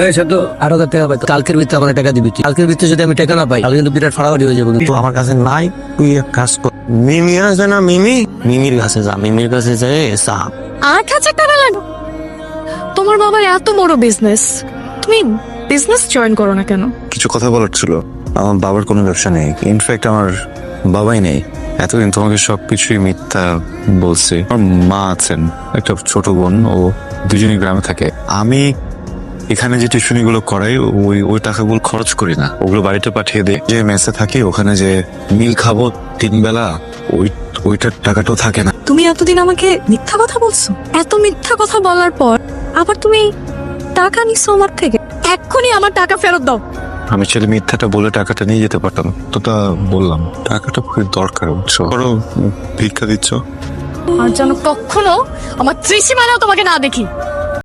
এই সত্য 8,000 টাকা পাই, কালকের ভিতরে আমার টাকা দিবি। কালকের ভিতরে যদি আমি টাকা না পাই তাহলে কিন্তু বিরাট ফাড়াফাড়ি হয়ে যাবে। তো আমার কাছে নাই, তুই এক কাজ কর, মিমি আছে না, মিমির কাছে যা, মিমির কাছে যায় সাপ। 8,000 টাকা লাগবে? তোমার বাবার এত বড় বিজনেস, তুমি বিজনেস জয়েন করো না কেন? কিছু কথা বলার ছিল। আমার বাবার কোনো ব্যবসা নেই, ইনফ্যাক্ট আমার বাবাই নেই। এতদিন তোমাকে সবকিছুই মিথ্যা বলছি। আমার মা আছেন, একটা ছোট বোন, ও দুজনই গ্রামে থাকে। আমি এখানে যে টিউশনি গুলো করাই, ওই টাকাগুলো খরচ করি না, ওগুলো বাড়িতে পাঠিয়ে দিই। যে মেসে থাকি ওখানে যে মিল খাবো 3 বেলা, ওইটার টাকাটাও থাকে না। তুমি এতদিন আমাকে মিথ্যা কথা বলছো, এত মিথ্যা কথা বলার পর আবার তুমি টাকা নিছো আমার থেকে। এক্ষুনি আমার টাকা ফেরত দাও। আমি ছেলে মিথ্যাটা বলে টাকাটা নিয়ে যেতে পারতাম, তো তা বললাম। টাকাটা খুবই দরকার, বুঝছো? ধরো ভিক্ষা দিচ্ছ। আর যেন কখনো আমার ত্রিসীমানাও তোমাকে না দেখি।